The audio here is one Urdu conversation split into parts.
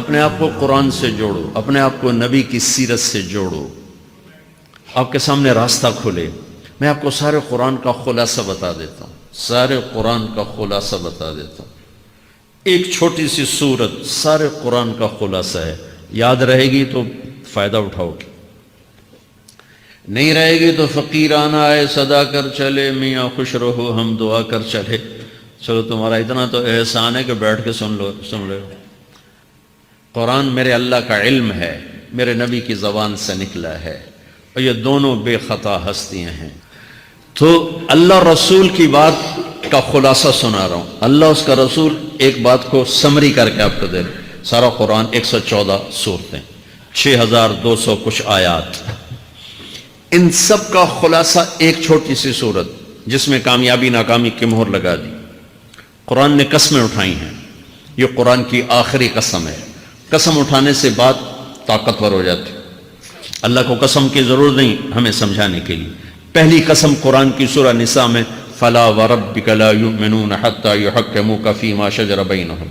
اپنے آپ کو قرآن سے جوڑو، اپنے آپ کو نبی کی سیرت سے جوڑو، آپ کے سامنے راستہ کھلے۔ میں آپ کو سارے قرآن کا خلاصہ بتا دیتا ہوں، سارے قرآن کا خلاصہ بتا دیتا ہوں۔ ایک چھوٹی سی سورت سارے قرآن کا خلاصہ ہے، یاد رہے گی تو فائدہ اٹھاؤ گی، نہیں رہے گی تو فقیرانہ آئے صدا کر چلے، میاں خوش رہو ہم دعا کر چلے۔ چلو تمہارا اتنا تو احسان ہے کہ بیٹھ کے سن لو۔ قرآن میرے اللہ کا علم ہے، میرے نبی کی زبان سے نکلا ہے، اور یہ دونوں بے خطا ہستیاں ہیں۔ تو اللہ رسول کی بات کا خلاصہ سنا رہا ہوں، اللہ اس کا رسول ایک بات کو سمری کر کے آپ کو دے رہے۔ سارا قرآن 114 سورتیں، 6200 کچھ آیات، ان سب کا خلاصہ ایک چھوٹی سی سورت جس میں کامیابی ناکامی کی مہر لگا دی۔ قرآن نے قسمیں اٹھائی ہیں، یہ قرآن کی آخری قسم ہے۔ قسم اٹھانے سے بات طاقتور ہو جاتی، اللہ کو قسم کی ضرورت نہیں ہمیں سمجھانے کے لیے۔ پہلی قسم قرآن کی سورہ نساء میں فَلَا وَرَبِّكَ لَا يُؤْمِنُونَ حَتَّى يُحَكِّمُوكَ فِي مَا شَجَرَ بَيْنَهُمْ،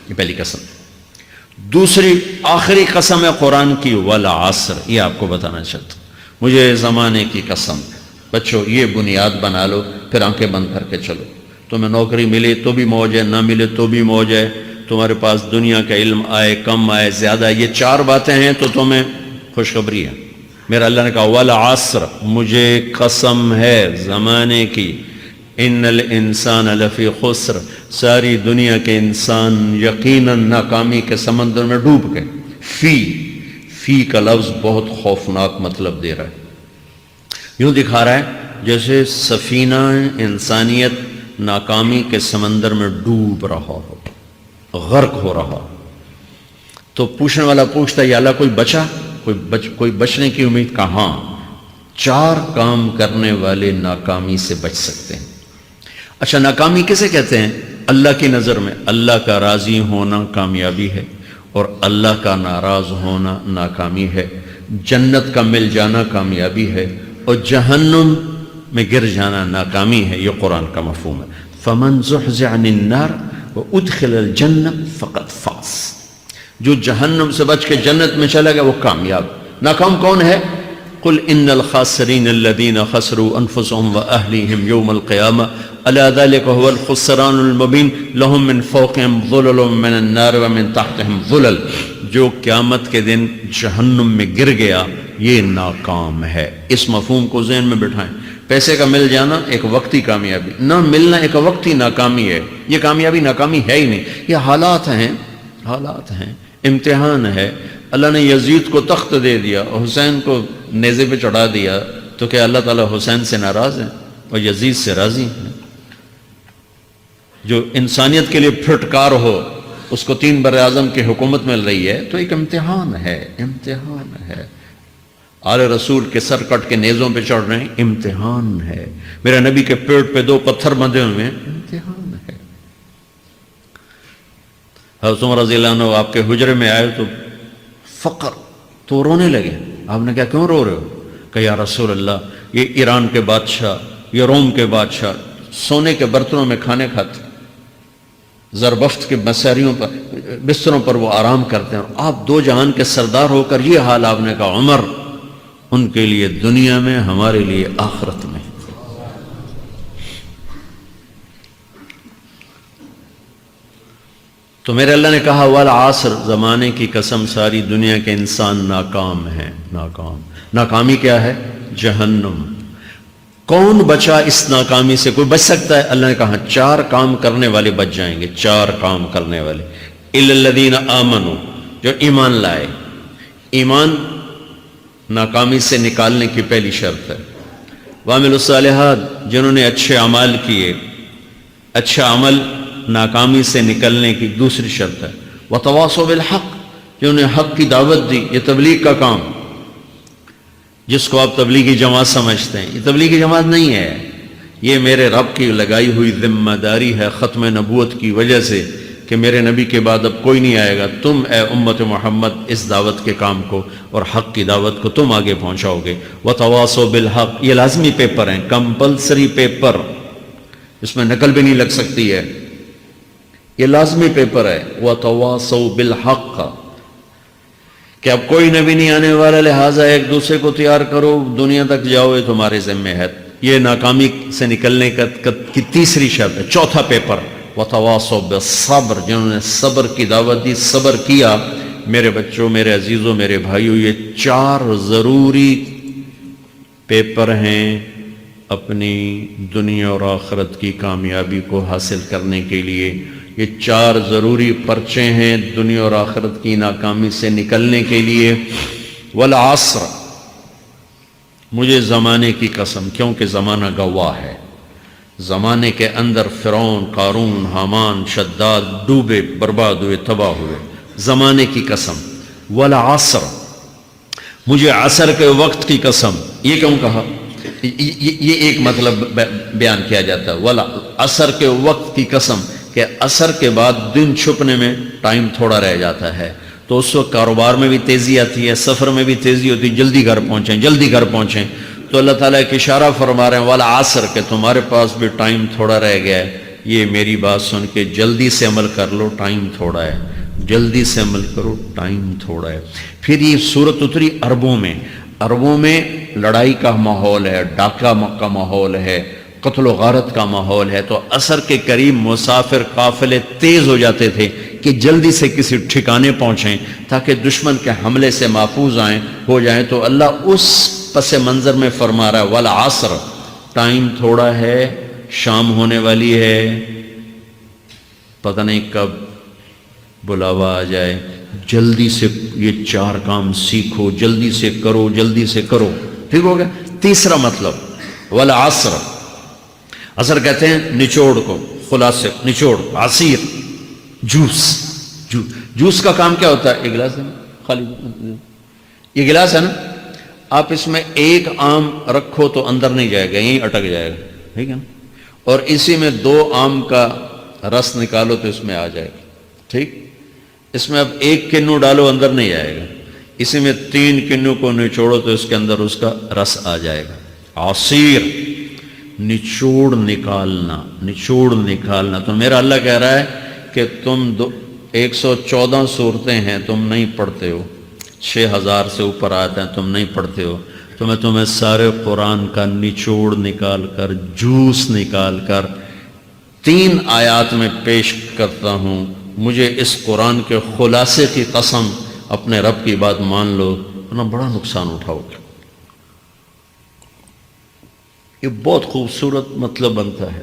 یہ پہلی قسم۔ دوسری آخری قسم ہے قرآن کی وَالْعَصْرِ، یہ آپ کو بتانا چاہتا ہوں، مجھے زمانے کی قسم۔ بچوں یہ بنیاد بنا لو، پھر آنکھیں بند کر کے چلو۔ تمہیں نوکری ملے تو بھی موج ہے، نہ ملے تو بھی موج ہے، تمہارے پاس دنیا کا علم آئے کم آئے زیادہ، یہ چار باتیں ہیں تو تمہیں خوشخبری ہے۔ میرا اللہ نے کہا والعصر، مجھے قسم ہے زمانے کی، ان الانسان لفی خسر، ساری دنیا کے انسان یقیناً ناکامی کے سمندر میں ڈوب گئے۔ فی کا لفظ بہت خوفناک مطلب دے رہا ہے، یوں دکھا رہا ہے جیسے سفینہ انسانیت ناکامی کے سمندر میں ڈوب رہا ہو، غرق ہو رہا۔ تو پوچھنے والا پوچھتا ہے یا اللہ کوئی بچا، کوئی بچنے کی امید؟ کہاں؟ چار کام کرنے والے ناکامی سے بچ سکتے ہیں۔ اچھا ناکامی کسے کہتے ہیں؟ اللہ کی نظر میں اللہ کا راضی ہونا کامیابی ہے، اور اللہ کا ناراض ہونا ناکامی ہے۔ جنت کا مل جانا کامیابی ہے، اور جہنم میں گر جانا ناکامی ہے۔ یہ قرآن کا مفہوم ہے۔ فَمَنْ زُحْزِحَ عَنِ النَّارِ وَأُدْخِلَ الْجَنَّةَ فَقَدْ فَازَ، جو جہنم سے بچ کے جنت میں چلا گیا وہ کامیاب۔ ناکام کون ہے؟ قُلْ إِنَّ الْخَاسِرِينَ الَّذِينَ خَسِرُوا أَنفُسَهُمْ وَأَهْلِيهِمْ يَوْمَ الْقِيَامَةِ أَلَا ذَلِكَ هُوَ الْخُسْرَانُ الْمُبِينُ لَهُم مِّن فَوْقِهِمْ ظُلُلٌ مِّنَ النَّارِ وَمِن تَحْتِهِمْ ظُلَلٌ، جو قیامت کے دن جہنم میں گر گیا یہ ناکام ہے۔ اس مفہوم کو ذہن میں بٹھائیں۔ پیسے کا مل جانا ایک وقتی کامیابی، نہ ملنا ایک وقتی ناکامی ہے۔ یہ کامیابی ناکامی ہے ہی نہیں، یہ حالات ہیں، امتحان ہے۔ اللہ نے یزید کو تخت دے دیا اور حسین کو نیزے پہ چڑھا دیا، تو کیا اللہ تعالیٰ حسین سے ناراض ہے اور یزید سے راضی ہے؟ جو انسانیت کے لیے پھٹکار ہو اس کو 3 بر اعظم کی حکومت مل رہی ہے تو ایک امتحان ہے۔ آل رسول کے سر کٹ کے نیزوں پہ چڑھ رہے ہیں، امتحان ہے۔ میرے نبی کے پیٹ پہ 2 پتھر بندھے ہوئے ہیں، امتحان ہے۔ حضرت عمر رضی اللہ عنہ آپ کے حجرے میں آئے تو فقر، تو رونے لگے۔ آپ نے کہا کیوں رو رہے ہو؟ کہ یا رسول اللہ یہ ایران کے بادشاہ، یہ روم کے بادشاہ سونے کے برتنوں میں کھانے کھاتے، زربفت کے بستروں پر وہ آرام کرتے ہیں، اور آپ 2 جہان کے سردار ہو کر یہ حال۔ آپ نے کہا عمر ان کے لیے دنیا میں، ہمارے لیے آخرت میں۔ تو میرے اللہ نے کہا والعصر، زمانے کی قسم ساری دنیا کے انسان ناکام ہیں، ناکامی کیا ہے؟ جہنم۔ کون بچا اس ناکامی سے؟ کوئی بچ سکتا ہے؟ اللہ نے کہا 4 کام کرنے والے بچ جائیں گے، 4 کام کرنے والے۔ اِلَّا الَّذِينَ آمَنُوا، جو ایمان لائے۔ ایمان ناکامی سے نکالنے کی پہلی شرط ہے۔ وَعَمِلُوا الصَّالِحَاتِ، جنہوں نے اچھے اعمال کیے۔ اچھا عمل ناکامی سے نکلنے کی دوسری شرط ہے۔ وَتَوَاصَوْا بِالْحَقِّ، جنہوں نے حق کی دعوت دی۔ یہ تبلیغ کا کام، جس کو آپ تبلیغی جماعت سمجھتے ہیں، یہ تبلیغی جماعت نہیں ہے، یہ میرے رب کی لگائی ہوئی ذمہ داری ہے ختم نبوت کی وجہ سے کہ میرے نبی کے بعد اب کوئی نہیں آئے گا۔ تم اے امت محمد اس دعوت کے کام کو اور حق کی دعوت کو تم آگے پہنچاؤ گے۔ وَتَوَاصَوْا بِالْحَقِّ، یہ لازمی پیپر ہیں، کمپلسری پیپر، اس میں نقل بھی نہیں لگ سکتی ہے، یہ لازمی پیپر ہے۔ وَتَوَاصَوْا بِالْحَقِّ، کہ اب کوئی نبی نہیں آنے والا، لہٰذا ایک دوسرے کو تیار کرو، دنیا تک جاؤ، یہ تمہارے ذمہ ہے. یہ ناکامی سے نکلنے کی تیسری شرط ہے. چوتھا پیپر وتواصوا بالصبر، جنہوں نے صبر کی دعوت دی، صبر کیا. میرے بچوں، میرے عزیزوں، میرے بھائیوں، یہ 4 ضروری پیپر ہیں اپنی دنیا اور آخرت کی کامیابی کو حاصل کرنے کے لیے. یہ 4 ضروری پرچے ہیں دنیا اور آخرت کی ناکامی سے نکلنے کے لیے. والعصر، مجھے زمانے کی قسم، کیونکہ زمانہ گواہ ہے. زمانے کے اندر فرعون، قارون، حامان، شداد ڈوبے، برباد ہوئے، تباہ ہوئے. زمانے کی قسم. والعصر، مجھے عصر کے وقت کی قسم. یہ کیوں کہا؟ یہ ایک مطلب بیان کیا جاتا ہے. والعصر کے وقت کی قسم، کہ عصر کے بعد دن چھپنے میں ٹائم تھوڑا رہ جاتا ہے، تو اس وقت کاروبار میں بھی تیزی آتی ہے، سفر میں بھی تیزی ہوتی ہے، جلدی گھر پہنچیں، جلدی گھر پہنچیں. تو اللہ تعالیٰ ایک اشارہ فرما رہے ہیں والعصر، کہ تمہارے پاس بھی ٹائم تھوڑا رہ گیا ہے. یہ میری بات سن کے جلدی سے عمل کر لو، ٹائم تھوڑا ہے. جلدی سے عمل کرو، ٹائم تھوڑا ہے. پھر یہ صورت اتری عربوں میں. عربوں میں لڑائی کا ماحول ہے، ڈاکہ کا ماحول ہے، قتل و غارت کا ماحول ہے. تو عصر کے قریب مسافر قافلے تیز ہو جاتے تھے کہ جلدی سے کسی ٹھکانے پہنچیں تاکہ دشمن کے حملے سے محفوظ ہو جائیں. تو اللہ اس پس منظر میں فرما رہا ہے والعصر، ٹائم تھوڑا ہے، شام ہونے والی ہے، پتہ نہیں کب بلاوا آ جائے. جلدی سے یہ 4 کام سیکھو، جلدی سے کرو، جلدی سے کرو. ٹھیک ہو گیا. تیسرا مطلب والعصر، عصر کہتے ہیں نچوڑ کو، خلاصے، نچوڑ، عصیر، جوس کا کام کیا ہوتا ہے؟ یہ گلاس ہے نا، خالی یہ گلاس ہے نا، آپ اس میں ایک آم رکھو تو اندر نہیں جائے گا، یہیں اٹک جائے گا. ٹھیک ہے نا. اور اسی میں 2 آم کا رس نکالو تو اس میں آ جائے گا. ٹھیک. اس میں اب 1 کنو ڈالو، اندر نہیں آئے گا. اسی میں 3 کنو کو نچوڑو تو اس کے اندر اس کا رس آ جائے گا. عصیر، نچوڑ نکالنا، نچوڑ نکالنا. تو میرا اللہ کہہ رہا ہے کہ تم 114 صورتیں ہیں تم نہیں پڑھتے ہو، 6000 سے اوپر آتے ہیں تم نہیں پڑھتے ہو، تو میں تمہیں سارے قرآن کا نچوڑ نکال کر، جوس نکال کر 3 آیات میں پیش کرتا ہوں. مجھے اس قرآن کے خلاصے کی قسم، اپنے رب کی بات مان لو ورنہ بڑا نقصان اٹھاؤ گے. یہ بہت خوبصورت مطلب بنتا ہے.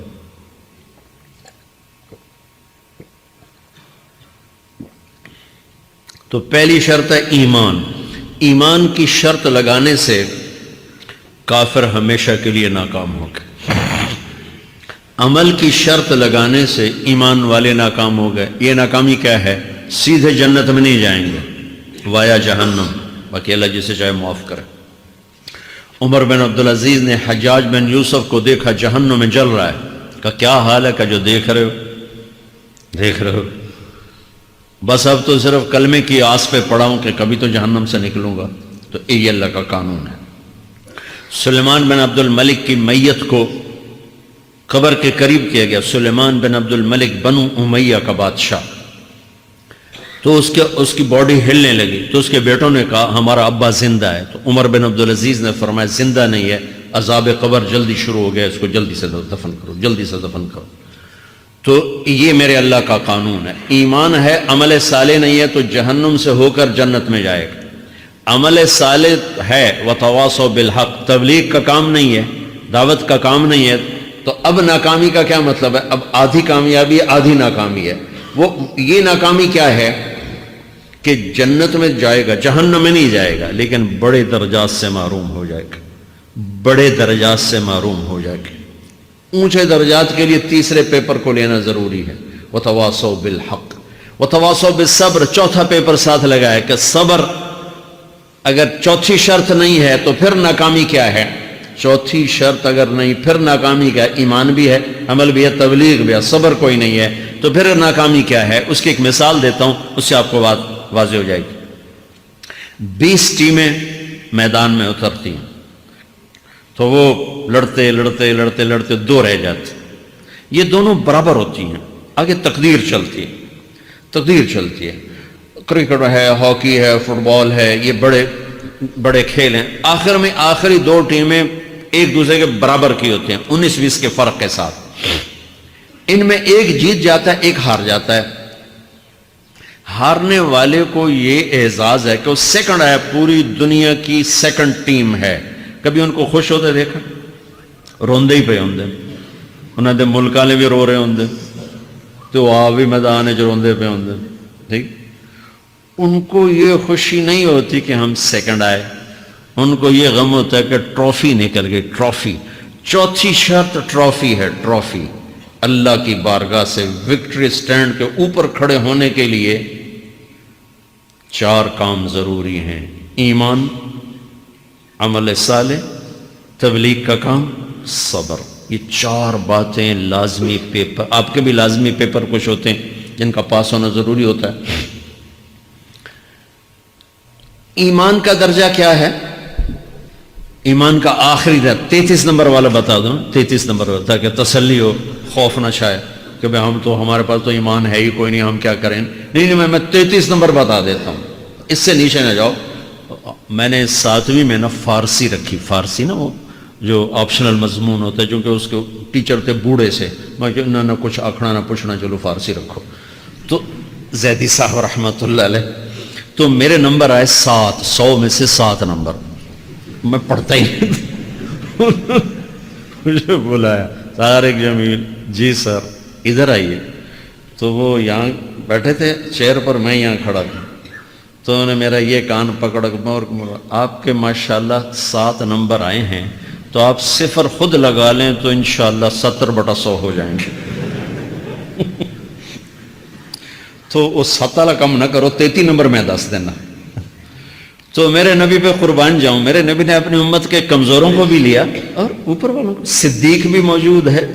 تو پہلی شرط ہے ایمان. ایمان کی شرط لگانے سے کافر ہمیشہ کے لیے ناکام ہو گئے. عمل کی شرط لگانے سے ایمان والے ناکام ہو گئے. یہ ناکامی کیا ہے؟ سیدھے جنت میں نہیں جائیں گے، وایا جہنم. باقی اللہ جسے چاہے معاف کرے. عمر بن عبدالعزیز نے حجاج بن یوسف کو دیکھا جہنم میں جل رہا ہے، کہا کیا حال ہے؟ کہ جو دیکھ رہے ہو، بس اب تو صرف کلمے کی آس پہ پڑا ہوں کہ کبھی تو جہنم سے نکلوں گا. تو یہ اللہ کا قانون ہے. سلیمان بن عبد الملک کی میت کو قبر کے قریب کیا گیا. سلیمان بن عبد الملک بنو امیہ کا بادشاہ. تو اس کی باڈی ہلنے لگی. تو اس کے بیٹوں نے کہا ہمارا ابا زندہ ہے. تو عمر بن عبدالعزیز نے فرمایا زندہ نہیں ہے، عذاب قبر جلدی شروع ہو گیا، اس کو جلدی سے دفن کرو، جلدی سے دفن کرو. تو یہ میرے اللہ کا قانون ہے. ایمان ہے، عمل صالح نہیں ہے تو جہنم سے ہو کر جنت میں جائے گا. عمل صالح ہے وتواصوا بالحق، تبلیغ کا کام نہیں ہے، دعوت کا کام نہیں ہے. تو اب ناکامی کا کیا مطلب ہے؟ اب آدھی کامیابی ہے، آدھی ناکامی ہے. وہ یہ ناکامی کیا ہے کہ جنت میں جائے گا، جہنم میں نہیں جائے گا، لیکن بڑے درجات سے محروم ہو جائے گا، بڑے درجات سے محروم ہو جائے گا. اونچے درجات کے لیے تیسرے پیپر کو لینا ضروری ہے. وتواصوا بالحق وتواصوا بالصبر. چوتھا پیپر ساتھ لگا ہے کہ صبر اگر چوتھی شرط نہیں ہے تو پھر ناکامی کیا ہے؟ چوتھی شرط اگر نہیں پھر ناکامی کیا ہے؟ ایمان بھی ہے، عمل بھی ہے، تبلیغ بھی ہے، صبر کوئی نہیں ہے تو پھر ناکامی کیا ہے؟ اس کی ایک مثال دیتا ہوں، اس سے آپ کو بات واضح ہو جائے گی. 20 ٹیمیں میدان میں اترتی ہیں تو وہ لڑتے لڑتے لڑتے لڑتے 2 رہ جاتے. یہ دونوں برابر ہوتی ہیں. آگے تقدیر چلتی ہے، تقدیر چلتی ہے. کرکٹ ہے، ہاکی ہے، فٹ بال ہے، یہ بڑے بڑے کھیل ہیں، آخر میں آخری دو ٹیمیں ایک دوسرے کے برابر کی ہوتی ہیں 19-20 کے فرق کے ساتھ، ان میں ایک جیت جاتا ہے ایک ہار جاتا ہے۔ ہارنے والے کو یہ اعزاز ہے کہ وہ سیکنڈ ہے، پوری دنیا کی سیکنڈ ٹیم ہے۔ کبھی ان کو خوش ہوتے دیکھا؟ روندے ہی پہ ہوندے، انہوں نے ملک والے بھی رو رہے ہوندے تو آپ بھی میدان ہے جو روندے پہ ہوندے، ٹھیک۔ ان کو یہ خوشی نہیں ہوتی کہ ہم سیکنڈ آئے، ان کو یہ غم ہوتا ہے کہ ٹرافی نکل گئی، ٹرافی۔ چوتھی شرط ٹرافی ہے، ٹرافی۔ اللہ کی بارگاہ سے وکٹری سٹینڈ کے اوپر کھڑے ہونے کے لیے 4 کام ضروری ہیں: ایمان، عمل صالح، تبلیغ کا کام، صبر۔ یہ 4 باتیں لازمی پیپر، آپ کے بھی لازمی پیپر کچھ ہوتے ہیں جن کا پاس ہونا ضروری ہوتا ہے۔ ایمان کا درجہ کیا ہے؟ ایمان کا آخری درجہ 33 نمبر والا بتا دوں، 33 نمبر والا، تاکہ تسلی ہو، خوف نہ چھائے کہ بھئی ہم تو، ہمارے پاس تو ایمان ہے ہی کوئی نہیں، ہم کیا کریں۔ نہیں، میں 33 نمبر بتا دیتا ہوں، اس سے نیچے نہ جاؤ۔ میں نے 7ویں میں نا فارسی رکھی، فارسی نا وہ جو آپشنل مضمون ہوتا ہے، چونکہ اس کے ٹیچر تھے بوڑھے سے، میں کہ نہ کچھ آکھنا نہ پوچھنا، چلو فارسی رکھو۔ تو زیدی صاحب رحمۃ اللہ علیہ، تو میرے نمبر آئے 7، 100 میں سے 7 نمبر، میں پڑھتا ہی نہیں۔ مجھے بلایا طارق جمیل، جی سر ادھر آئیے۔ تو وہ یہاں بیٹھے تھے چیئر پر، میں یہاں کھڑا تھا، تو انہوں نے میرا یہ کان پکڑ اور آپ کے ماشاءاللہ 7 نمبر آئے ہیں، تو آپ 0 خود لگا لیں تو انشاءاللہ 70/100 ہو جائیں گے۔ تو وہ 7 والا کم نہ کرو، 33 نمبر میں 10 دینا۔ تو میرے نبی پہ قربان جاؤں، میرے نبی نے اپنی امت کے کمزوروں کو بھی لیا اور اوپر والوں کو، صدیق بھی موجود ہے۔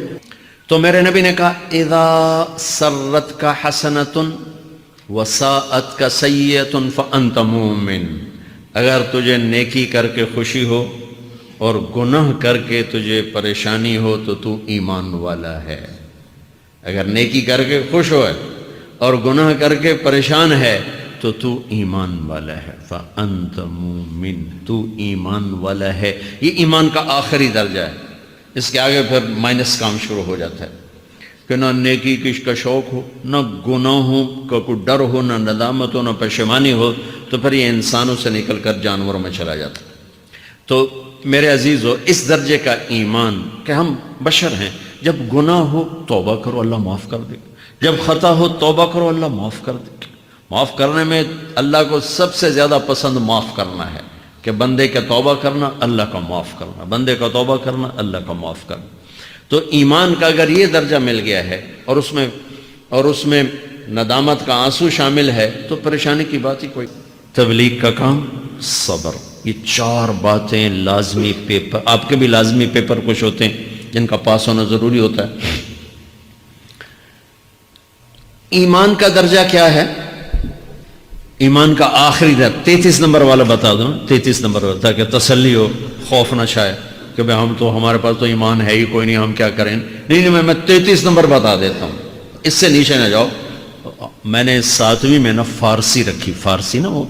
تو میرے نبی نے کہا اذا سرت کا حسنۃ وساءت کا سیئۃ فانت مومن، اگر تجھے نیکی کر کے خوشی ہو اور گناہ کر کے تجھے پریشانی ہو تو تو ایمان والا ہے۔ اگر نیکی کر کے خوش ہو اور گناہ کر کے پریشان ہے تو تو ایمان والا ہے، فأنت مومن، تو ایمان والا ہے۔ یہ ایمان کا آخری درجہ ہے، اس کے آگے پھر مائنس کام شروع ہو جاتا ہے کہ نہ نیکی کا شوق ہو، نہ گناہوں کا کوئی ڈر ہو، نہ ندامت ہو، نہ پشیمانی ہو، تو پھر یہ انسانوں سے نکل کر جانوروں میں چلا جاتا ہے۔ تو میرے عزیزو، اس درجے کا ایمان کہ ہم بشر ہیں، جب گناہ ہو توبہ کرو اللہ معاف کر دے، جب خطا ہو توبہ کرو اللہ معاف کر دے۔ معاف کرنے میں اللہ کو سب سے زیادہ پسند معاف کرنا ہے، کہ بندے کا توبہ کرنا، اللہ کا معاف کرنا، بندے کا توبہ کرنا، اللہ کا معاف کرنا۔ تو ایمان کا اگر یہ درجہ مل گیا ہے اور اس میں ندامت کا آنسو شامل ہے تو پریشانی کی بات ہی کوئی۔ تبلیغ کا کام، صبر۔ یہ 4 باتیں لازمی پیپر، آپ کے بھی لازمی پیپر کچھ ہوتے ہیں جن کا پاس ہونا ضروری ہوتا ہے۔ ایمان کا درجہ کیا ہے؟ ایمان کا آخری درجہ 33 نمبر والا بتا دوں، 33 نمبر والا، تاکہ تسلی ہو، خوف نہ چھائے کہ بھئی ہم تو، ہمارے پاس تو ایمان ہے ہی کوئی نہیں، ہم کیا کریں۔ نہیں، میں 33 نمبر بتا دیتا ہوں، اس سے نیچے نہ جاؤ۔ میں نے 7ویں میں نا فارسی رکھی، فارسی نا وہ